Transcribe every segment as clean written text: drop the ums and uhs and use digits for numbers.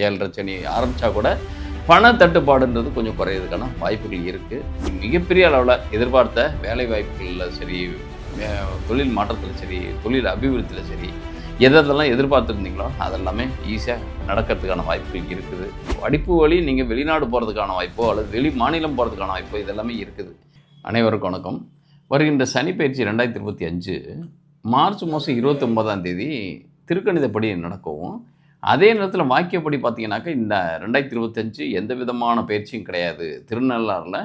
7.5 சனி ஆரம்பித்தா கூட பண தட்டுப்பாடுன்றது கொஞ்சம் குறையிறதுக்கான வாய்ப்புகள் இருக்குது. மிகப்பெரிய அளவில் எதிர்பார்த்த வேலை வாய்ப்புகளில் சரி, தொழில் மாற்றத்தில் சரி, தொழில் அபிவிருத்தியில் சரி, எதெல்லாம் எதிர்பார்த்துருந்தீங்களோ அதெல்லாமே ஈஸியாக நடக்கிறதுக்கான வாய்ப்புகள் இருக்குது. படிப்பு வழி நீங்கள் வெளிநாடு போகிறதுக்கான வாய்ப்போ அல்லது வெளி மாநிலம் போகிறதுக்கான வாய்ப்போ இதெல்லாமே இருக்குது. அனைவருக்கும் வணக்கம். வருகின்ற சனி பயிற்சி 2025 மார்ச் மாதம் 29ஆம் தேதி திருக்கணிதப்படி நடக்கவும், அதே நேரத்தில் வாக்கியப்படி பார்த்தீங்கன்னாக்கா இந்த 2025 எந்த விதமான பயிற்சியும் கிடையாது. திருநள்ளாறில்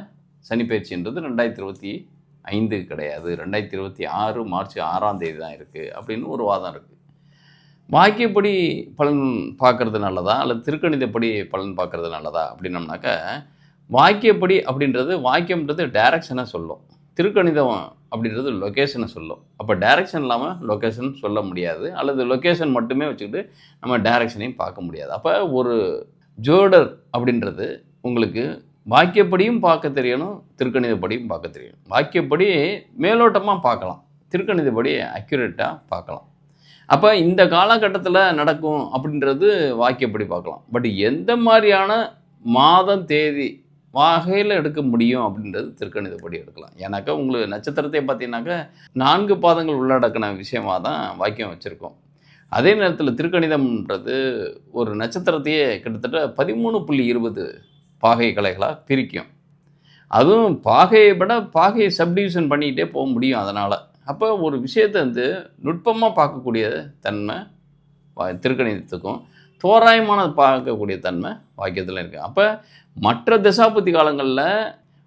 சனி பயிற்சின்றது 2025 கிடையாது, 2026 மார்ச் 6ஆம் தேதி தான் இருக்குது அப்படின்னு ஒரு வாதம் இருக்குது. வாக்கியப்படி பலன் பார்க்குறது நல்லதா அல்லது திருக்கணிதப்படி பலன் பார்க்குறது நல்லதா அப்படின்னம்னாக்கா, வாக்கியப்படி அப்படின்றது வாக்கியம்ன்றது டைரக்ஷனை சொல்லும், திருக்கணிதம் அப்படின்றது லொக்கேஷனை சொல்லும். அப்போ டைரக்ஷன் இல்லாமல் லொக்கேஷன் சொல்ல முடியாது, அல்லது லொக்கேஷன் மட்டுமே வச்சுக்கிட்டு நம்ம டைரக்ஷனையும் பார்க்க முடியாது. அப்போ ஒரு ஜோடர் அப்படின்றது உங்களுக்கு வாக்கியப்படியும் பார்க்க தெரியணும், திருக்கணிதப்படியும் பார்க்க தெரியணும். வாக்கியப்படி மேலோட்டமாக பார்க்கலாம், திருக்கணிதப்படி அக்யூரேட்டாக பார்க்கலாம். அப்போ இந்த காலகட்டத்தில் நடக்கும் அப்படின்றது வாக்கியப்படி பார்க்கலாம். பட் எந்த மாதிரியான மாதம் தேதி வகையில் எடுக்க முடியும் அப்படின்றது திருக்கணிதப்படி எடுக்கலாம். ஏன்னாக்கா உங்களுக்கு நட்சத்திரத்தை பார்த்தீங்கன்னாக்கா 4 பாதங்கள் உள்ளடக்கின விஷயமாக தான் வாக்கியம் வச்சுருக்கோம். அதே நேரத்தில் திருக்கணிதம்ன்றது ஒரு நட்சத்திரத்தையே கிட்டத்தட்ட 13.20 பாகை கலைகளாக பிரிக்கும். அதுவும் பாகையை விட பாகையை சப்டிவிஷன் பண்ணிக்கிட்டே போக முடியும். அதனால் அப்போ ஒரு விஷயத்தை நுட்பமாக பார்க்கக்கூடிய தன்மை திருக்கணிதத்துக்கும், தோராயமான பார்க்கக்கூடிய தன்மை வாக்கியத்தில் இருக்குது. அப்போ மற்ற தசாபுத்தி காலங்களில்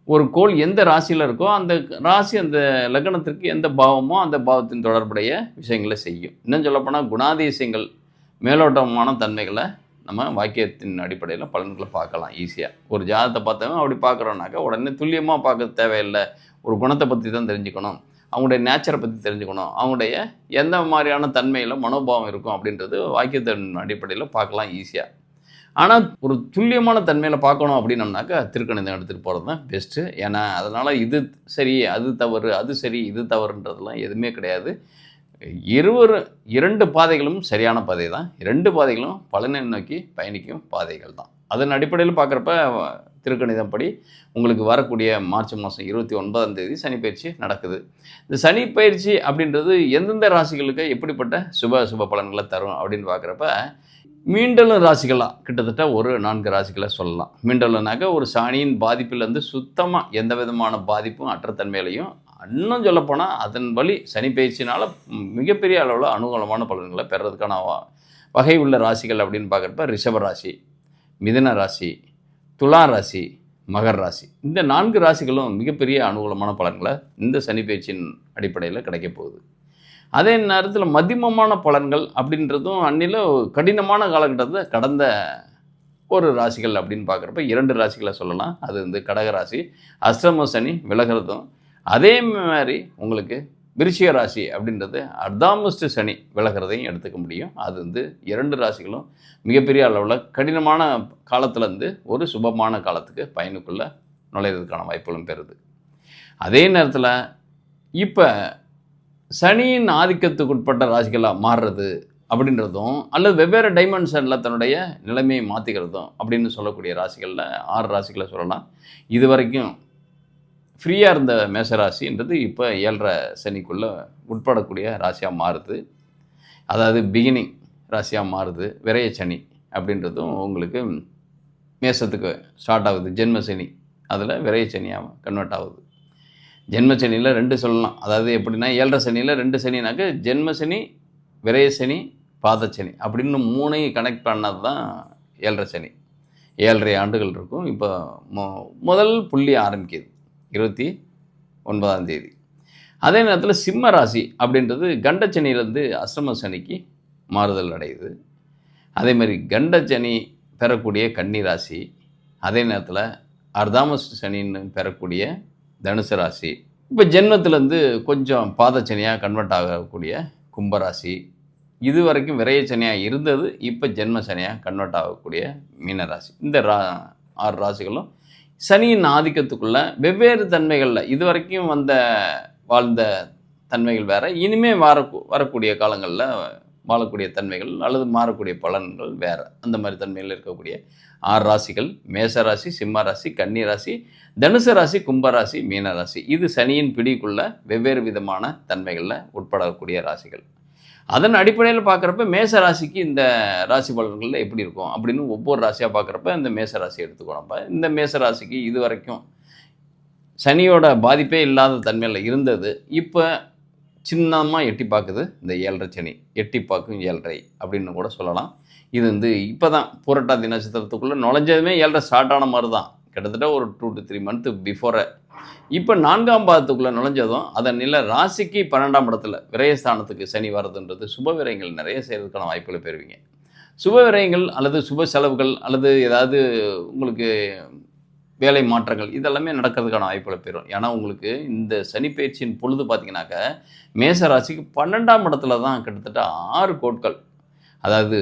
ஒரு கோள் எந்த ராசியில் இருக்கோ அந்த ராசி அந்த லக்னத்திற்கு எந்த பாவமோ அந்த பாவத்தின் தொடர்புடைய விஷயங்களை செய்யும். இன்னும் சொல்லப்போனால் குணாதிசயங்கள், மேலோட்டமான தன்மைகளை நம்ம வாக்கியத்தின் அடிப்படையில் பலன்களை பார்க்கலாம் ஈஸியாக. ஒரு ஜாதகத்தை பார்த்தவங்க அப்படி பார்க்குறோன்னாக்கா உடனே துல்லியமாக பார்க்க தேவையில்லை. ஒரு குணத்தை பற்றி தான் தெரிஞ்சுக்கணும், அவங்களுடைய நேச்சரை பற்றி தெரிஞ்சுக்கணும், அவங்களுடைய எந்த மாதிரியான தன்மையில் மனோபாவம் இருக்கும் அப்படின்றது வாக்கியத்தின் அடிப்படையில் பார்க்கலாம் ஈஸியாக. ஆனால் ஒரு துல்லியமான தன்மையில் பார்க்கணும் அப்படின்னம்னாக்கா திருக்கணிதம் எடுத்துகிட்டு போகிறது தான் பெஸ்ட்டு. ஏன்னா அதனால் இது சரி அது தவறு, அது சரி இது தவறுன்றதுலாம் எதுவுமே கிடையாது. 2 பாதைகளும் சரியான பாதை தான். 2 பாதைகளும் பலனை நோக்கி பயணிக்கும் பாதைகள் தான். அதன் அடிப்படையில் பார்க்குறப்ப திருக்கணிதப்படி உங்களுக்கு வரக்கூடிய மார்ச் மாதம் 29ஆம் தேதி சனி பயிற்சி நடக்குது. இந்த சனி பயிற்சி அப்படின்றது எந்தெந்த ராசிகளுக்கு எப்படிப்பட்ட சுப பலன்களை தரும் அப்படின்னு பார்க்குறப்ப, மீண்டலும் ராசிகளாக கிட்டத்தட்ட ஒரு 4 ராசிகளை சொல்லலாம். மீண்டலும்னாக்கா ஒரு சனியின் பாதிப்பிலேருந்து சுத்தமாக எந்த விதமான பாதிப்பும் அற்ற தன்மையிலையும், இன்னும் சொல்லப்போனால் அதன் வழி சனி பயிற்சினால் மிகப்பெரிய அளவில் அனுகூலமான பலன்களை பெறதுக்கான வகை உள்ள ராசிகள் அப்படின்னு பார்க்குறப்ப ரிஷப ராசி, மிதுன ராசி, துலா ராசி, மகர ராசி, இந்த 4 ராசிகளும் மிகப்பெரிய அனுகூலமான பலன்களை இந்த சனி பயிற்சியின் அடிப்படையில் கிடைக்க போகுது. அதே நேரத்தில் மதிமமான பலன்கள் அப்படின்றதும் அன்னில கடினமான காலகட்டத்தில் கடந்த ஒரு ராசிகள் அப்படின்னு பார்க்குறப்ப 2 ராசிகளை சொல்லலாம். அது கடக ராசி அஷ்டம சனி விலகிறதும், அதே மாதிரி உங்களுக்கு விருச்சிக ராசி அப்படின்றது அர்த்தாமஸ்ட் சனி விலகிறதையும் எடுத்துக்க முடியும். அது 2 ராசிகளும் மிகப்பெரிய அளவில் கடினமான காலத்துலேருந்து ஒரு சுபமான காலத்துக்கு பயனுக்குள்ளே நுழையிறதுக்கான வாய்ப்புகளும் பெறுது. அதே நேரத்தில் இப்போ சனியின் ஆதிக்கத்துக்கு உட்பட்ட ராசிகளாக மாறுறது அப்படின்றதும், அல்லது வெவ்வேறு டைமென்ஷனில் தன்னுடைய நிலைமையை மாற்றிக்கிறதும் அப்படின்னு சொல்லக்கூடிய ராசிகளில் 6 ராசிகளை சொல்லலாம். இது வரைக்கும் ஃப்ரீயாக இருந்த மேசராசின்றது இப்போ 7.5 சனிக்குள்ளே உட்படக்கூடிய ராசியாக மாறுது. அதாவது பிகினிங் ராசியாக மாறுது. விரைய சனி அப்படின்றதும் உங்களுக்கு மேசத்துக்கு ஸ்டார்ட் ஆகுது. ஜென்ம சனி அதில் விரைய சனியாக கன்வெர்ட் ஆகுது. ஜென்ம சனியில் 2 சொல்லலாம். அதாவது எப்படின்னா 7.5 சனியில் 2 சனினாக்க ஜென்ம சனி, விரைய சனி, பாத சனி அப்படின்னு 3ஐயும் கனெக்ட் பண்ணது தான் 7.5 சனி. 7.5 ஆண்டுகள் இருக்கும். இப்போ முதல் புள்ளி ஆரம்பிக்குது 29ஆம் தேதி. அதே நேரத்தில் சிம்ம ராசி அப்படின்றது கண்டச்சனியிலேருந்து அஷ்டம சனிக்கு மாறுதல் அடையுது. அதே மாதிரி கண்டச்சனி பெறக்கூடிய கன்னி ராசி, அதே நேரத்தில் அர்த்தாமஸ்ட் சனின்னு பெறக்கூடிய தனுசு ராசி, இப்போ ஜென்மத்திலேருந்து கொஞ்சம் பாதச்சனியாக கன்வெர்ட் ஆகக்கூடிய கும்பராசி, இது வரைக்கும் விரைய சனியாக இருந்தது இப்போ ஜென்ம சனியாக கன்வெர்ட் ஆகக்கூடிய மீனராசி. இந்த 6 ராசிகளும் சனியின் ஆதிக்கத்துக்குள்ள வெவ்வேறு தன்மைகளில் இது வரைக்கும் வாழ்ந்த தன்மைகள் வேறு, இனிமேல் வரக்கூடிய காலங்களில் வாழக்கூடிய தன்மைகள் அல்லது மாறக்கூடிய பலன்கள் வேறு. அந்த மாதிரி தன்மையில் இருக்கக்கூடிய 6 ராசிகள் மேச ராசி, சிம்ம ராசி, கன்னி ராசி, தனுசு ராசி, கும்பராசி, மீன ராசி. இது சனியின் பிடிக்குள்ள வெவ்வேறு விதமான தன்மைகளில் உட்படக்கூடிய ராசிகள். அதன் அடிப்படையில் பார்க்குறப்ப மேச ராசிக்கு இந்த ராசி பலன்களில் எப்படி இருக்கும் அப்படின்னு ஒவ்வொரு ராசியாக பார்க்குறப்ப இந்த மேச ராசி எடுத்துக்கோ. நம்ம இந்த மேச ராசிக்கு இது வரைக்கும் சனியோட பாதிப்பே இல்லாத தன்மையில் இருந்தது. இப்போ சின்னமாக எட்டி பார்க்குது இந்த 7.5 சனி. எட்டி பார்க்கும் 7.5 அப்படின்னு கூட சொல்லலாம். இது வந்து இப்போ தான் பூரட்டாதி நட்சத்திரத்துக்குள்ளே நுழைஞ்சதுமே 7.5 ஸ்டார்ட் ஆன மாதிரி தான். கிட்டத்தட்ட ஒரு 2 to 3 மந்த்து பிஃபோரை இப்போ 4ஆம் பாதத்துக்குள்ளே நுழைஞ்சதும் அதன் நிலை ராசிக்கு 12ஆம் இடத்துல விரயஸ்தானத்துக்கு சனி வர்றதுன்றது சுப விரயங்கள் நிறைய செய்கிறதுக்கான வாய்ப்புகளை பெறுவீங்க. சுப விரயங்கள் அல்லது சுப செலவுகள் அல்லது ஏதாவது உங்களுக்கு வேலை மாற்றங்கள் இதெல்லாமே நடக்கிறதுக்கான வாய்ப்புகளை பெறும். ஏன்னா உங்களுக்கு இந்த சனி பயிற்சியின் பொழுது பார்த்தீங்கன்னாக்க மேச ராசிக்கு 12ஆம் இடத்துல தான் கிட்டத்தட்ட 6 கோட்கள், அதாவது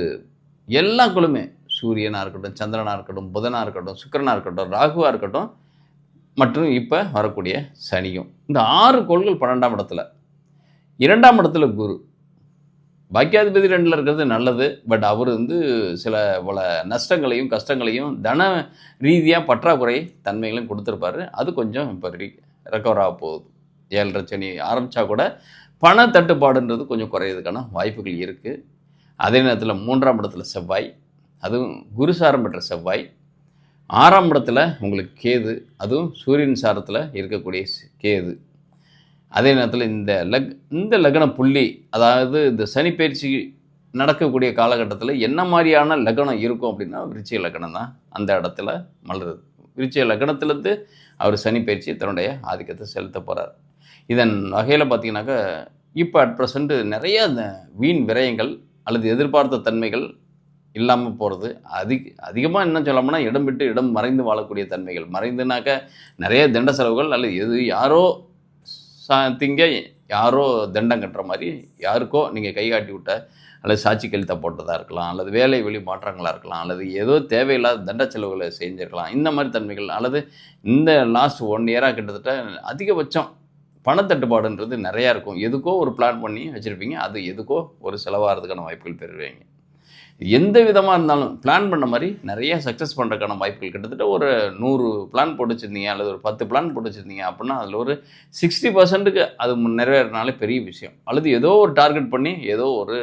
எல்லா குழுமே சூரியனாக இருக்கட்டும், சந்திரனாக இருக்கட்டும், புதனாக இருக்கட்டும், சுக்கிரனாக இருக்கட்டும், ராகுவாக இருக்கட்டும் மற்றும் இப்போ வரக்கூடிய சனியும், இந்த 6 கோள்கள் 12ஆம் இடத்துல. 2ஆம் இடத்துல குரு. பாக்கியாதிபதி 2ல் இருக்கிறது நல்லது. பட் அவர் வந்து சில பல நஷ்டங்களையும் கஷ்டங்களையும் தன ரீதியாக பற்றாக்குறை தன்மைகளையும் கொடுத்துருப்பாரு. அது கொஞ்சம் இப்போ ரெக்கவர் ஆக போகுது. 7.5 சனி ஆரம்பித்தா கூட பண தட்டுப்பாடுன்றது கொஞ்சம் குறையிறதுக்கான வாய்ப்புகள் இருக்குது. அதே நேரத்தில் 3ஆம் இடத்துல செவ்வாய், அதுவும் குரு சாரம் பெற்ற செவ்வாய். 6ஆம் இடத்துல உங்களுக்கு கேது, அதுவும் சூரியன் சாரத்தில் இருக்கக்கூடிய கேது. அதே நேரத்தில் இந்த லக்ன புள்ளி, அதாவது இந்த சனி பயிற்சி நடக்கக்கூடிய காலகட்டத்தில் என்ன மாதிரியான லக்னம் இருக்கும் அப்படின்னா விருச்சிக லக்னம் தான் அந்த இடத்துல மலருது. விருச்சிக லக்னத்திலேருந்து அவர் சனி பயிற்சி தன்னுடைய ஆதிக்கத்தை செலுத்த போகிறார். இதன் வகையில் பார்த்தீங்கன்னாக்கா இப்போ அட் ப்ரெசண்ட் நிறைய இந்த வீண் விரயங்கள் அல்லது எதிர்பார்த்த தன்மைகள் இல்லாமல் போகிறது. அதிகமாக என்ன சொல்லணும்னா இடம் விட்டு இடம் மறைந்து வாழக்கூடிய தன்மைகள். மறைந்துனாக்க நிறைய தண்ட செலவுகள் அல்லது யாரோ திங்க யாரோ தண்டம் கட்டுற மாதிரி யாருக்கோ நீங்கள் கை காட்டி விட்ட அல்லது சாட்சி கழித்த போட்டதாக இருக்கலாம், அல்லது வேலை வெளி மாற்றங்களாக இருக்கலாம், அல்லது ஏதோ தேவையில்லாத தண்ட செலவுகளை செஞ்சுருக்கலாம். இந்த மாதிரி தன்மைகள் அல்லது இந்த லாஸ்ட் 1 இயராக கிட்டத்தட்ட அதிகபட்சம் பணத்தட்டுப்பாடுன்றது நிறையா இருக்கும். எதுக்கோ ஒரு பிளான் பண்ணி வச்சுருப்பீங்க, அது எதுக்கோ ஒரு செலவாகிறதுக்கான வாய்ப்புகள் பெறுவீங்க. எந்த விதமாக இருந்தாலும் பிளான் பண்ண மாதிரி நிறைய சக்ஸஸ் பண்ணுறதுக்கான வாய்ப்புகள் கிட்டத்தட்ட ஒரு 100 பிளான் போட்டு வச்சுருந்தீங்க அல்லது ஒரு 10 பிளான் போட்டு வச்சுருந்தீங்க அப்படின்னா அதில் ஒரு 60%க்கு அது நிறைவேறினாலே பெரிய விஷயம். அல்லது ஏதோ ஒரு டார்கெட் பண்ணி ஏதோ ஒரு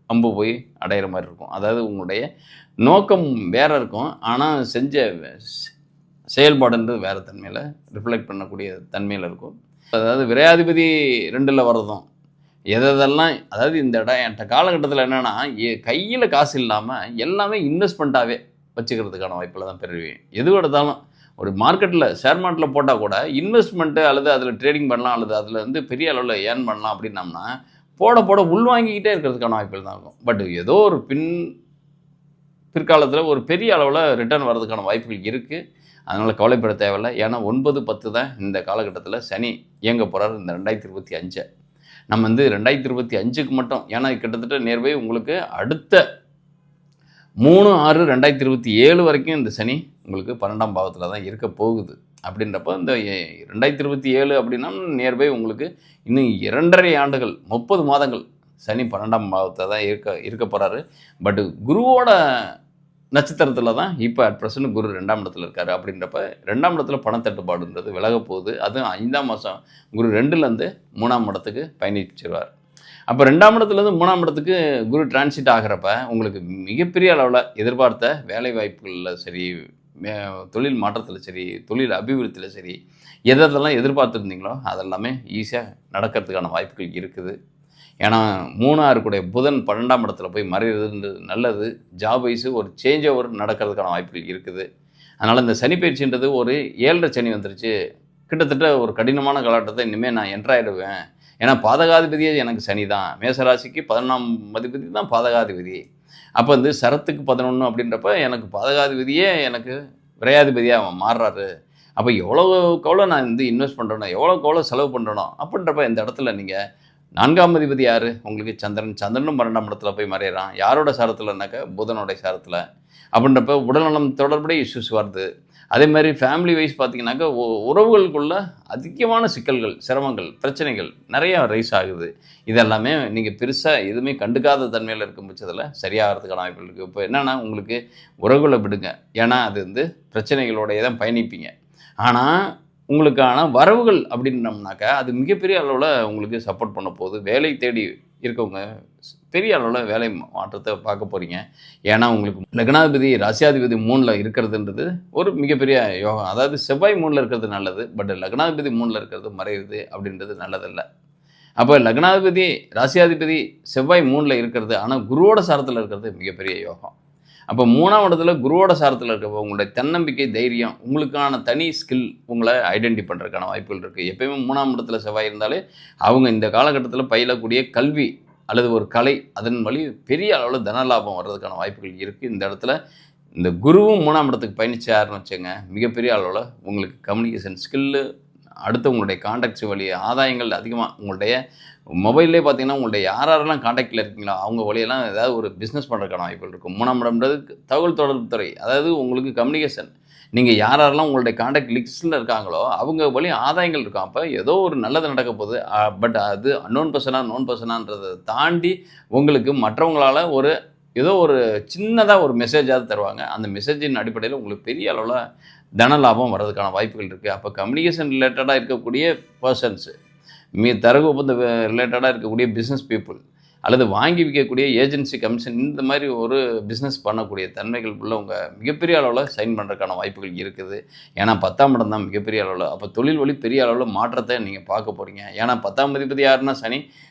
அம்பு போய் அடையிற மாதிரி இருக்கும். அதாவது உங்களுடைய நோக்கம் வேறு இருக்கும், ஆனால் செஞ்ச செயல்பாடுன்றது வேறு தன்மையில் ரிஃப்ளெக்ட் பண்ணக்கூடிய தன்மையில் இருக்கும். அதாவது விரையாதிபதி 2ல் வர்றதும் எதெல்லாம், அதாவது இந்த என்கிட்ட காலகட்டத்தில் என்னென்னா கையில் காசு இல்லாமல் எல்லாமே இன்வெஸ்ட்மெண்ட்டாகவே வச்சுக்கிறதுக்கான வாய்ப்பில் தான் பெறுவீங்க. எது எடுத்தாலும் ஒரு மார்க்கெட்டில் ஷேர் மார்க்கெட்டில் போட்டால் கூட இன்வெஸ்ட்மெண்ட்டு அல்லது அதில் ட்ரேடிங் பண்ணலாம் அல்லது அதில் வந்து பெரிய அளவில் ஏர்ன் பண்ணலாம் அப்படின்னம்னா போட உள்வாங்கிக்கிட்டே இருக்கிறதுக்கான வாய்ப்புகள் தான் இருக்கும். பட் ஏதோ ஒரு பிற்காலத்தில் ஒரு பெரிய அளவில் ரிட்டர்ன் வர்றதுக்கான வாய்ப்புகள் இருக்குது. அதனால் கவலைப்பட தேவையில்லை. ஏன்னா 9, 10 தான் இந்த காலகட்டத்தில் சனி இயங்க போகிறார். இந்த 2025 நம்ம வந்து 2025க்கு மட்டும், ஏன்னா கிட்டத்தட்ட நேர்வை உங்களுக்கு அடுத்த 3/6/2027 வரைக்கும் இந்த சனி உங்களுக்கு 12ஆம் பாவத்தில் தான் இருக்க போகுது. அப்படின்றப்போ இந்த 2027 அப்படின்னா நேர்வை உங்களுக்கு இன்னும் 2.5 ஆண்டுகள் 30 மாதங்கள் சனி 12ஆம் பாவத்தில் தான் இருக்க போகிறாரு. பட் குருவோட நட்சத்திரத்தில் தான் இப்போ அட் ப்ரெசன்ட் குரு 2ஆம் இடத்துல இருக்கார். அப்படின்றப்ப 2ஆம் இடத்துல பணத்தட்டுப்பாடுன்றது விலக போகுது. அதுவும் 5ஆம் மாதம் குரு 2லேருந்து 3ஆம் இடத்துக்கு பயணிச்சிருவார். அப்போ 2ஆம் இடத்துலேருந்து 3ஆம் இடத்துக்கு குரு டிரான்சிட் ஆகிறப்ப உங்களுக்கு மிகப்பெரிய அளவில் எதிர்பார்த்த வேலை வாய்ப்புகளில் சரி, தொழில் மாற்றத்தில் சரி, தொழில் அபிவிருத்தியில் சரி, எதெல்லாம் எதிர்பார்த்துருந்தீங்களோ அதெல்லாமே ஈஸியாக நடக்கிறதுக்கான வாய்ப்புகள் இருக்குது. ஏன்னா 3 கூடிய புதன் 12ஆம் இடத்துல போய் மறைகிறது நல்லது. ஜாப் வைஸு ஒரு சேஞ்ச் ஓவர் நடக்கிறதுக்கான வாய்ப்புகள் இருக்குது. அதனால் இந்த சனி பயிற்சின்றது ஒரு 7.5 சனி வந்துருச்சு. கிட்டத்தட்ட ஒரு கடினமான காலகட்டத்தை இனிமேல் நான் என்ட்ராயிடுவேன். ஏன்னா பாதகாதிபதியே எனக்கு சனி தான். மேசராசிக்கு 11ஆம் அதிபதி தான் பாதகாதிபதி. அப்போ வந்து சரத்துக்கு 11 அப்படின்றப்ப எனக்கு பாதகாதிபதியே எனக்கு விரையாதிபதியாக மாறுறாரு. அப்போ எவ்வளோ நான் வந்து இன்வெஸ்ட் பண்ணுறேனோ, எவ்வளோ செலவு பண்ணுறனோ அப்படின்றப்ப இந்த இடத்துல நீங்கள் 4ஆம் அதிபதி யார் உங்களுக்கு? சந்திரனும் 12ஆம் இடத்துல போய் மறையிறான். யாரோட சாரத்தில்னாக்கா புதனோடைய சாரத்தில். அப்படின்றப்ப உடல்நலம் தொடர்புடைய இஷ்யூஸ் வருது. அதே மாதிரி ஃபேமிலி வைஸ் பார்த்தீங்கன்னாக்கா உறவுகளுக்குள்ள அதிகமான சிக்கல்கள், சிரமங்கள், பிரச்சனைகள் நிறையா ரைஸ் ஆகுது. இதெல்லாமே நீங்கள் பெருசாக எதுவுமே கண்டுக்காத தன்மையில் இருக்கும் பட்சத்தில் சரியாகிறதுக்கான வாய்ப்புகள் இருக்குது. இப்போ என்னென்னா உங்களுக்கு உறவுகளை விடுங்க. ஏன்னா அது பிரச்சனைகளோடையே தான் பயணிப்பீங்க. ஆனால் உங்களுக்கான வரவுகள் அப்படின்னம்னாக்கா அது மிகப்பெரிய அளவில் உங்களுக்கு சப்போர்ட் பண்ண போகுது. வேலை தேடி இருக்கவங்க பெரிய அளவில் வேலை மாற்றத்தை பார்க்க போகிறீங்க. ஏன்னா உங்களுக்கு லக்னாதிபதி ராசியாதிபதி 3ல் இருக்கிறதுன்றது ஒரு மிகப்பெரிய யோகம். அதாவது செவ்வாய் 3ல் இருக்கிறது நல்லது. பட் லக்னாதிபதி 3ல் இருக்கிறது மறையுது அப்படின்றது நல்லதில்லை. அப்போ லக்னாதிபதி ராசியாதிபதி செவ்வாய் 3ல் இருக்கிறது, ஆனால் குருவோட சாரத்தில் இருக்கிறது மிகப்பெரிய யோகம். அப்போ 3ஆம் இடத்துல குருவோட சாரத்தில் இருக்கப்போ உங்களுடைய தன்னம்பிக்கை, தைரியம், உங்களுக்கான தனி ஸ்கில் உங்களை ஐடென்டி பண்ணுறதுக்கான வாய்ப்புகள் இருக்குது. எப்பயுமே 3ஆம் இடத்துல செவ்வாய் இருந்தாலே அவங்க இந்த காலகட்டத்தில் பயிலக்கூடிய கல்வி அல்லது ஒரு கலை அதன் வழி பெரிய அளவில் தனலாபம் வர்றதுக்கான வாய்ப்புகள் இருக்குது. இந்த இடத்துல இந்த குருவும் 3ஆம் இடத்துக்கு பயணிச்சாருன்னு வச்சுங்க, மிகப்பெரிய அளவில் உங்களுக்கு கம்யூனிகேஷன் ஸ்கில்லு, அடுத்து உங்களுடைய கான்டாக்ட்ஸ் வழி ஆதாயங்கள் அதிகமாக உங்களுடைய மொபைல்லே பார்த்தீங்கன்னா உங்களுடைய யாரெல்லாம் கான்டாக்டில் இருக்கீங்களோ அவங்க வழியெல்லாம் ஏதாவது ஒரு பிஸ்னஸ் பண்ணுறதுக்கான வாய்ப்புகள் இருக்கும். 3ஆம் இடம்ன்றது தகவல் தொடர்பு துறை, அதாவது உங்களுக்கு கம்யூனிகேஷன். நீங்கள் யாரெல்லாம் உங்களுடைய கான்டாக்ட் லிஸ்ட்டில் இருக்காங்களோ அவங்க வழி ஆதாயங்கள் இருக்கும். அப்போ ஏதோ ஒரு நல்லது நடக்க போகுது. பட் அது அன்னோன் பர்சனான்றதை தாண்டி உங்களுக்கு மற்றவங்களால் ஏதோ ஒரு சின்னதாக ஒரு மெசேஜாவது தருவாங்க. அந்த மெசேஜின் அடிப்படையில் உங்களுக்கு பெரிய அளவில் தன லாபம் வர்றதுக்கான வாய்ப்புகள் இருக்குது. அப்போ கம்யூனிகேஷன் ரிலேட்டடாக இருக்கக்கூடிய பர்சன்ஸு, தரகு ஒப்பந்த ரிலேட்டடாக இருக்கக்கூடிய பிஸ்னஸ் பீப்புள் அல்லது வாங்கி விற்கக்கூடிய ஏஜென்சி கமிஷன் இந்த மாதிரி ஒரு பிஸ்னஸ் பண்ணக்கூடிய தன்மைகள் உள்ளவங்க மிகப்பெரிய அளவில் சைன் பண்ணுறதுக்கான வாய்ப்புகள் இருக்குது. ஏன்னா 10ஆம் இடம் தான் மிகப்பெரிய அளவில். அப்போ தொழில் வழி பெரிய அளவில் மாற்றத்தை நீங்கள் பார்க்க போகிறீங்க. ஏன்னா 10ஆம் அதிபதி யாருன்னா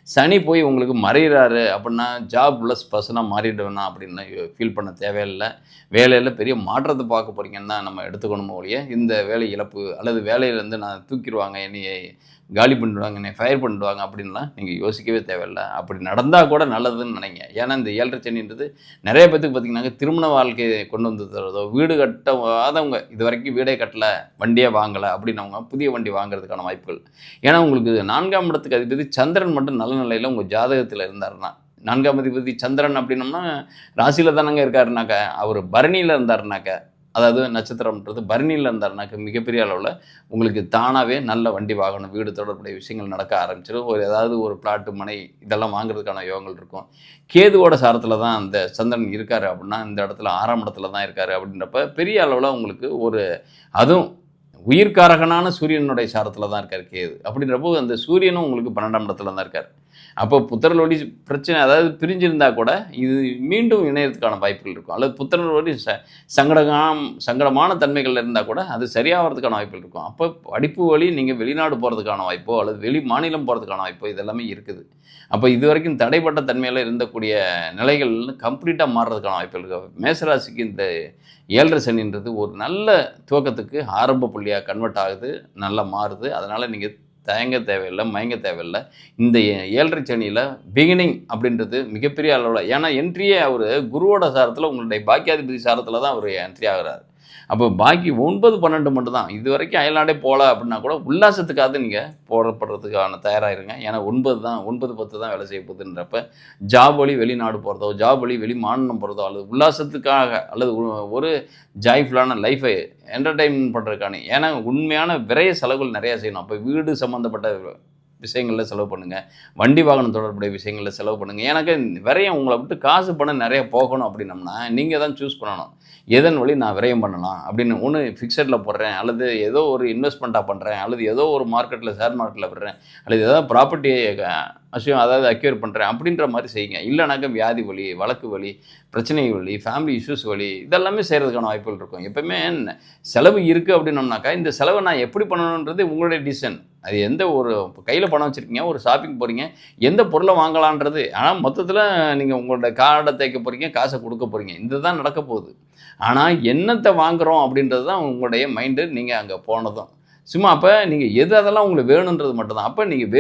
சனி போய் உங்களுக்கு மறைகிறாரு அப்படின்னா ஜாப் லெஸ் பர்சனாக மாறிடுவேனா அப்படின்னு ஃபீல் பண்ண தேவையில்லை. வேலையில் பெரிய மாற்றத்தை பார்க்க போகிறீங்கன்னு தான் நம்ம எடுத்துக்கணுமோ ஒழிய இந்த வேலை இழப்பு அல்லது வேலையிலேருந்து நான் தூக்கிடுவாங்க, என்னையை காலி பண்ணிடுவாங்க, என்னை ஃபயர் பண்ணிடுவாங்க அப்படின்லாம் நீங்கள் யோசிக்கவே தேவையில்லை. அப்படி நடந்தால் கூட நல்லதுன்னு நினைங்க. ஏன்னா இந்த 7.5 சனின்றது நிறைய பேத்துக்கு பார்த்திங்கனாக்கா திருமண வாழ்க்கையை கொண்டு வந்து தரதோ, வீடு கட்டாதவங்க இது வரைக்கும் வீடே கட்டலை, வண்டியே வாங்கலை அப்படின்னவங்க புதிய வண்டி வாங்குறதுக்கான வாய்ப்புகள். ஏன்னா உங்களுக்கு 4ஆம் இடத்துக்கு அதிபதி சந்திரன் மட்டும் நல்ல நிலையில் உங்கள் ஜாதகத்தில் இருந்தாருன்னா, 4ஆம் அதிபதி சந்திரன் அப்படின்னம்னா ராசியில் தானங்க இருக்காருனாக்கா, அவர் பரணியில் இருந்தாருனாக்கா, அதாவது நட்சத்திரம்ன்றது பரணியில் இருந்தாருனாக்க மிகப்பெரிய அளவில் உங்களுக்கு தானாகவே நல்ல வண்டி வாகனம், வீடு தொடர்புடைய விஷயங்கள் நடக்க ஆரம்பிச்சிடும். ஏதாவது ஒரு பிளாட்டு, மனை இதெல்லாம் வாங்குறதுக்கான யோகங்கள் இருக்கும். கேதுவோட சாரத்தில் தான் அந்த சந்திரன் இருக்கார் அப்படின்னா இந்த இடத்துல 6ஆம் இடத்துல தான் இருக்கார் அப்படின்றப்ப பெரிய அளவில் உங்களுக்கு அதுவும் உயிர்காரகனான சூரியனுடைய சாரத்தில் தான் இருக்கார் கேது. அப்படின்றப்போ அந்த சூரியனும் உங்களுக்கு 12ஆம் இடத்துல தான் இருக்கார். அப்போ புத்திரலோடி பிரச்சனை, அதாவது பிரிஞ்சிருந்தால் கூட இது மீண்டும் இணையத்துக்கான வாய்ப்புகள் இருக்கும். அல்லது புத்திரலோடி சங்கடமான தன்மைகள் இருந்தால் கூட அது சரியாகிறதுக்கான வாய்ப்புகள் இருக்கும். அப்போ படிப்பு வழி நீங்கள் வெளிநாடு போகிறதுக்கான வாய்ப்போ அல்லது வெளி மாநிலம் போகிறதுக்கான வாய்ப்போ இதெல்லாமே இருக்குது. அப்போ இது வரைக்கும் தடைப்பட்ட தன்மையில் இருந்தக்கூடிய நிலைகள் கம்ப்ளீட்டாக மாறுறதுக்கான வாய்ப்புகள் இருக்குது. மேசராசிக்கு இந்த 7.5 சனின்றது ஒரு நல்ல துவக்கத்துக்கு ஆரம்ப புள்ளியாக கன்வெர்ட் ஆகுது, நல்லா மாறுது. அதனால் நீங்கள் தயங்க தேவையில்லை, மயங்க தேவையில்லை. இந்த 7.5 சனியில் பிகினிங் அப்படின்றது மிகப்பெரிய அளவில், ஏன்னா என்ட்ரியே அவர் குருவோட சாரத்தில் உங்களுடைய பாக்கியாதிபதி சாரத்தில் தான் அவர் என்ட்ரி ஆகிறார். அப்போ பாக்கி 9, 12 மட்டும் தான். இது வரைக்கும் அயல்நாடே போகல அப்படின்னா கூட உல்லாசத்துக்காக நீங்கள் போடப்படுறதுக்கான தயாராகிருங்க. ஏன்னா 9, 10 தான் வேலை செய்ய போகுதுன்றப்ப ஜாப் வழி வெளிநாடு போகிறதோ, ஜாப் வழி வெளி மாநிலம் போகிறதோ அல்லது உல்லாசத்துக்காக அல்லது ஒரு ஜாய்ஃபுல்லான லைஃபை என்டர்டெயின்மெண்ட் பண்ணுறதுக்கான, ஏன்னா உண்மையான விரைய செலவுகள் நிறையா செய்யணும். அப்போ வீடு சம்மந்தப்பட்ட விஷயங்களில் செலவு பண்ணுங்கள், வண்டி வாகனம் தொடர்புடைய விஷயங்களில் செலவு பண்ணுங்கள். எனக்கு விரயம் உங்களை விட்டு காசு பணம் நிறைய போகணும் அப்படின்னம்னா நீங்கள் தான் சூஸ் பண்ணணும். எதன் வழி நான் விரயம் பண்ணலாம் அப்படின்னு. ஒன்று ஃபிக்ஸடில் போடுறேன், அல்லது ஏதோ ஒரு இன்வெஸ்ட்மெண்ட்டாக பண்ணுறேன், அல்லது ஏதோ ஒரு மார்க்கெட்டில் ஷேர் மார்க்கெட்டில் விடுறேன், அல்லது ஏதாவது ப்ராப்பர்ட்டி விஷயம் அதாவது அக்யூர் பண்ணுறேன் அப்படின்ற மாதிரி செய்யுங்க. இல்லைனாக்கா வியாதி வலி, வழக்கு வலி, பிரச்சனை வலி, ஃபேமிலி இஷ்யூஸ் வலி இதெல்லாமே செய்கிறதுக்கான வாய்ப்புகள் இருக்கும். எப்போயுமே செலவு இருக்குது அப்படின்னோம்னாக்கா இந்த செலவை நான் எப்படி பண்ணணுன்றது உங்களுடைய டிசிஷன். அது எந்த ஒரு கையில் பணம் வச்சுருக்கீங்க, ஒரு ஷாப்பிங் போகிறீங்க, எந்த பொருளை வாங்கலான்றது. ஆனால் மொத்தத்தில் நீங்கள் உங்களோட கார்டை தேய்க்க போகிறீங்க, காசை கொடுக்க போகிறீங்க, இந்த தான் நடக்க போகுது. ஆனால் என்னத்தை வாங்குகிறோம் அப்படின்றது தான் உங்களுடைய மைண்டு. நீங்கள் அங்கே போனதும் சும்மா அப்போ நீங்கள் எது அதெல்லாம் உங்களுக்கு வேணுன்றது மட்டும்தான். அப்போ நீங்கள்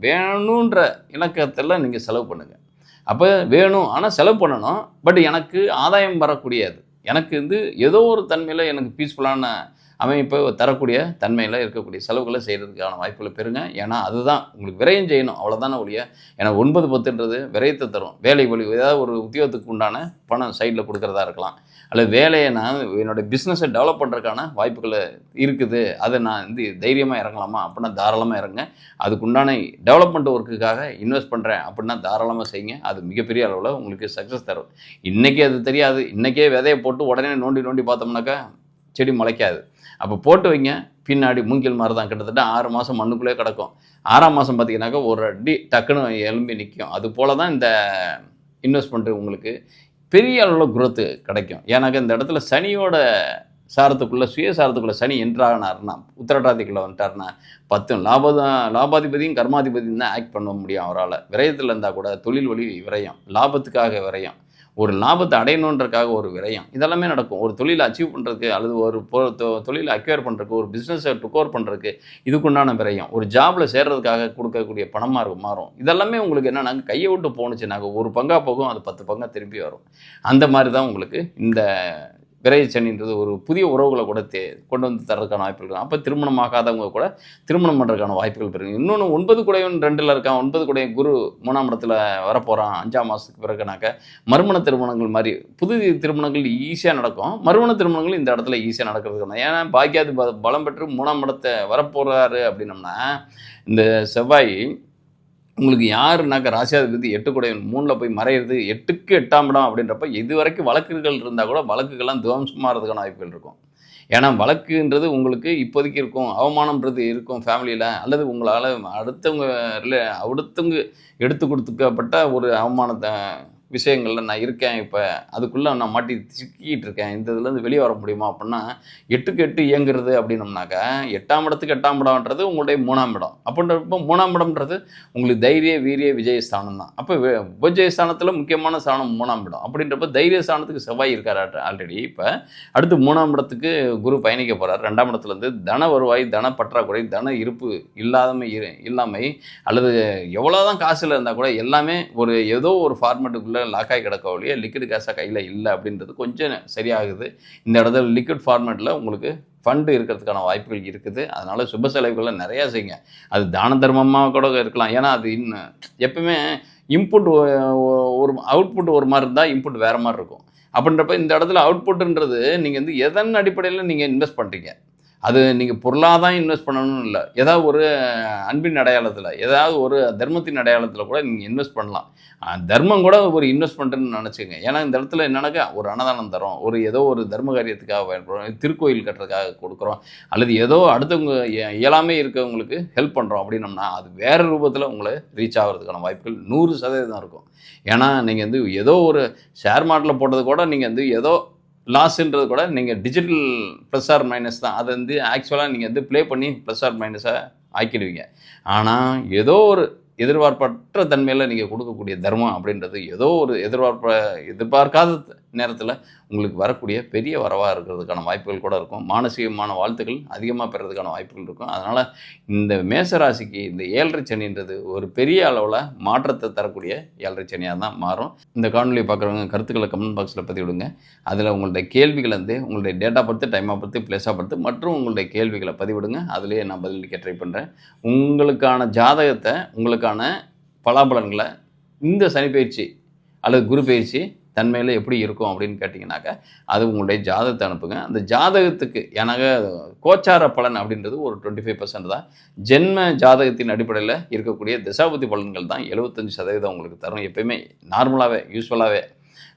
வேணுன்ற இலக்கத்தில் நீங்கள் செலவு பண்ணுங்கள். அப்போ வேணும், ஆனால் செலவு பண்ணணும். பட் எனக்கு ஆதாயம் வரக்கூடியது, எனக்கு ஏதோ ஒரு தன்மையில் எனக்கு பீஸ்ஃபுல்லான அமைப்பு தரக்கூடிய தன்மையில் இருக்கக்கூடிய செலவுகளை செய்கிறதுக்கான வாய்ப்புகளை பெறுங்க. ஏன்னா அதுதான் உங்களுக்கு விரயம் செய்யணும், அவ்வளோதானே ஒழிய. ஏன்னா 9, 10ன்றது விரயத்தை தரும். வேலை வழி ஏதாவது ஒரு உத்தியோகத்துக்கு உண்டான பணம் சைடில் கொடுக்குறதா இருக்கலாம், அல்லது வேலையை நான் என்னோடய பிஸ்னஸை டெவலப் பண்ணுறதுக்கான வாய்ப்புகள் இருக்குது, அதை நான் வந்து தைரியமாக இறங்கலாமா அப்படின்னா தாராளமாக இறங்க. அதுக்குண்டான டெவலப்மெண்ட் ஒர்க்குக்காக இன்வெஸ்ட் பண்ணுறேன் அப்படின்னா தாராளமாக செய்யுங்க. அது மிகப்பெரிய அளவில் உங்களுக்கு சக்ஸஸ் தரும். இன்றைக்கி அது தெரியாது, இன்றைக்கே விதையை போட்டு உடனே நோண்டி நோண்டி பார்த்தோம்னாக்கா செடி முளைக்காது. அப்போ போட்டு வைங்க, பின்னாடி மூங்கில் மாதிரி தான் கிட்டத்தட்ட 6 மாதம் மண்ணுக்குள்ளே கிடக்கும். 6ஆம் மாதம் பார்த்தீங்கன்னாக்கா ஒரு அடி டக்குன்னு எழும்பி நிற்கும். அது போல தான் இந்த இன்வெஸ்ட்மெண்ட்டு உங்களுக்கு பெரிய அளவில் குரோத்து கிடைக்கும். ஏன்னாக்கா இந்த இடத்துல சனியோட சாரத்துக்குள்ளே சுயசாரத்துக்குள்ளே சனி என்றானார்னா உத்திரட்டாதிக்குள்ளே வந்துட்டார்னா 10 லாபாதிபதியும் கர்மாதிபதியும் தான் ஆக்ட் பண்ண முடியும் அவரால். விரயத்தில் இருந்தால் கூட தொழில் வழி விரயம், லாபத்துக்காக விரயம், ஒரு லாபத்தை அடையணுன்றக்காக ஒரு விரயம், இதெல்லாமே நடக்கும். ஒரு தொழிலை அச்சீவ் பண்ணுறதுக்கு அல்லது ஒரு தொழிலை அக்வயர் பண்ணுறதுக்கு, ஒரு பிஸ்னஸை டுக் ஓவர் பண்ணுறதுக்கு இதுக்குண்டான விரயம், ஒரு ஜாபில் சேர்றதுக்காக கொடுக்கக்கூடிய பணமாக மாறும். இதெல்லாமே உங்களுக்கு என்னென்னா கையை விட்டு போணுச்சுனாக்க ஒரு பங்காக போகும், அது 10 பங்காக திரும்பி வரும். அந்த மாதிரி தான் உங்களுக்கு இந்த விரைச்சனின்றது ஒரு புதிய உறவுகளை கூட கொண்டு வந்து தரதுக்கான வாய்ப்புகள் இருக்கும். அப்போ திருமணம் ஆகாதவங்க கூட திருமணம் பண்ணுறதுக்கான வாய்ப்புகள் பெறுங்க. இன்னொன்று 9 குடையவன் 2ல் இருக்கான், 9 குடைய குரு 3ஆம் இடத்துல வரப்போகிறான் 5ஆம் மாதத்துக்கு பிறகுனாக்க மறுமண திருமணங்கள் மாதிரி புது திருமணங்கள் ஈஸியாக நடக்கும். மறுமண திருமணங்கள் இந்த இடத்துல ஈஸியாக நடக்கிறதுக்கான, ஏன்னா பாக்கியாதி பலம் பெற்று 3ஆம் இடத்தை வரப்போகிறாரு அப்படின்னம்னா இந்த செவ்வாய் உங்களுக்கு யாருனாக்க ராசியாதிபதி 8 குடையவன் 3ல் போய் மறையிறது 8க்கு 8ஆம் இடம் அப்படின்றப்ப இது வரைக்கும் வழக்குகள் இருந்தால் கூட வழக்குகள்லாம் துவம்சமாகிறதுக்கான வாய்ப்புகள் இருக்கும். ஏன்னா வழக்குன்றது உங்களுக்கு இப்போதைக்கு இருக்கும், அவமானம்ன்றது இருக்கும் ஃபேமிலியில், அல்லது உங்களால் அடுத்தவங்க எடுத்து கொடுத்துக்கப்பட்ட ஒரு அவமானத்தை விஷயங்களில் நான் இருக்கேன், இப்போ அதுக்குள்ளே நான் மாட்டி சிக்கிட்டு இருக்கேன், இந்த இதுலேருந்து வெளியே வர முடியுமா அப்படின்னா 8க்கு 8 இயங்குறது அப்படின்னம்னாக்கா 8ஆம் இடத்துக்கு 8ஆம் இடம்ன்றது உங்களுடைய 3ஆம் இடம். அப்படின்றப்போ 3ஆம் இடம்ன்றது உங்களுக்கு தைரிய வீரிய விஜயஸ்தானம் தான். அப்போ விஜயஸ்தானத்தில் முக்கியமான ஸ்தானம் 3ஆம் இடம். அப்படின்றப்ப தைரிய ஸ்தானத்துக்கு செவ்வாய் இருக்கார் ஆல்ரெடி. இப்போ அடுத்து 3ஆம் இடத்துக்கு குரு பயணிக்க போகிறார். 2ஆம் இடத்துலேருந்து தன வருவாய், தன பற்றாக்குறை, தன இருப்பு இல்லாமை அல்லது எவ்வளோதான் காசில் இருந்தால் கூட எல்லாமே ஒரு ஏதோ ஒரு ஃபார்மேட்டுக்குள்ளே லாக்காய் கிடக்க ஒழிய லிக்விட் கேஸாக கையில் இல்லை அப்படின்றது கொஞ்சம் சரியாகுது. இந்த இடத்துல லிக்விட் ஃபார்மேட்டில் உங்களுக்கு ஃபண்டு இருக்கிறதுக்கான வாய்ப்புகள் இருக்குது. அதனால் சுப செலவுகளை நிறையா செய்யுங்க. அது தான தர்மமாக கூட இருக்கலாம். ஏன்னா அது இன்னும் எப்பவுமே இன்புட் ஒரு அவுட்புட் ஒரு மாதிரி இருந்தால் இன்புட் வேறு மாதிரி இருக்கும். அப்படின்றப்ப இந்த இடத்துல அவுட்புட்டுன்றது நீங்கள் வந்து எதன் அடிப்படையில் நீங்கள் இன்வெஸ்ட் பண்ணுறீங்க, அது நீங்கள் பொருளாதான் இன்வெஸ்ட் பண்ணணும்னு இல்லை, ஏதாவது ஒரு அன்பின் அடையாளத்தில், ஏதாவது ஒரு தர்மத்தின் அடையாளத்தில் கூட நீங்கள் இன்வெஸ்ட் பண்ணலாம். தர்மம் கூட ஒரு இன்வெஸ்ட்மெண்ட்டுன்னு நினச்சிங்க. ஏன்னா இந்த இடத்துல என்னன்னாக்கா ஒரு அன்னதானம் தரோம், ஒரு ஏதோ ஒரு தர்ம காரியத்துக்காக பயன்படுறோம், திருக்கோயில் கட்டுறதுக்காக கொடுக்குறோம், அல்லது ஏதோ அடுத்தவங்க இயலாமே இருக்கவங்களுக்கு ஹெல்ப் பண்ணுறோம் அப்படின்னம்னா அது வேறு ரூபத்தில் உங்களை ரீச் ஆகிறதுக்கான வாய்ப்புகள் 100% இருக்கும். ஏன்னா நீங்கள் வந்து ஏதோ ஒரு ஷேர் மார்க்கெட்டில் போட்டது கூட நீங்கள் வந்து ஏதோ லாஸ்ன்றது கூட நீங்கள் டிஜிட்டல் ப்ளஸ் ஆர் மைனஸ் தான். அதை வந்து ஆக்சுவலாக நீங்கள் வந்து ப்ளே பண்ணி ப்ளஸ் ஆர் மைனஸாக ஆக்கிடுவீங்க. ஆனால் ஏதோ ஒரு எதிர்பார்ப்பற்ற தன்மையில் நீங்கள் கொடுக்கக்கூடிய தர்மம் அப்படின்றது ஏதோ ஒரு எதிர்பார்க்காத நேரத்தில் உங்களுக்கு வரக்கூடிய பெரிய வரவாக இருக்கிறதுக்கான வாய்ப்புகள் கூட இருக்கும். மானசீகமான வாழ்த்துக்கள் அதிகமாக பெறதுக்கான வாய்ப்புகள் இருக்கும். அதனால் இந்த மேசராசிக்கு இந்த 7.5 சனின்றது ஒரு பெரிய அளவில் மாற்றத்தை தரக்கூடிய 7.5 சனியாக தான் மாறும். இந்த காணொலியை பார்க்குறவங்க கருத்துக்களை கமெண்ட் பாக்ஸில் பதிவிடுங்க. அதில் உங்களுடைய கேள்விகளை வந்து உங்களுடைய டேட்டா பொறுத்து, டைமாக பொறுத்து, பிளேஸாக பொறுத்து மற்றும் உங்களுடைய கேள்விகளை பதிவிடுங்க. அதிலேயே நான் பதிலளிக்க ட்ரை பண்ணுறேன். உங்களுக்கான ஜாதகத்தை, உங்களுக்கான பலாபலன்களை இந்த சனிப்பயிற்சி அல்லது குரு பயிற்சி தன்மையில் எப்படி இருக்கும் அப்படின்னு கேட்டிங்கனாக்கா அது உங்களுடைய ஜாதகத்தை அனுப்புங்க. அந்த ஜாதகத்துக்கு எனக்கு கோச்சார பலன் அப்படின்றது ஒரு 25% தான். ஜென்ம ஜாதகத்தின் அடிப்படையில் இருக்கக்கூடிய தசாபுத்தி பலன்கள் தான் 75% உங்களுக்கு தரும். எப்பயுமே நார்மலாகவே யூஸ்வலாகவே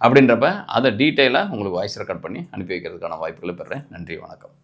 அப்படின்றப்ப அதை டீட்டெயிலாக உங்களுக்கு வாய்ஸ் ரெக்கார்ட் பண்ணி அனுப்பி வைக்கிறதுக்கான வாய்ப்புகளை பெறுறேன். நன்றி, வணக்கம்.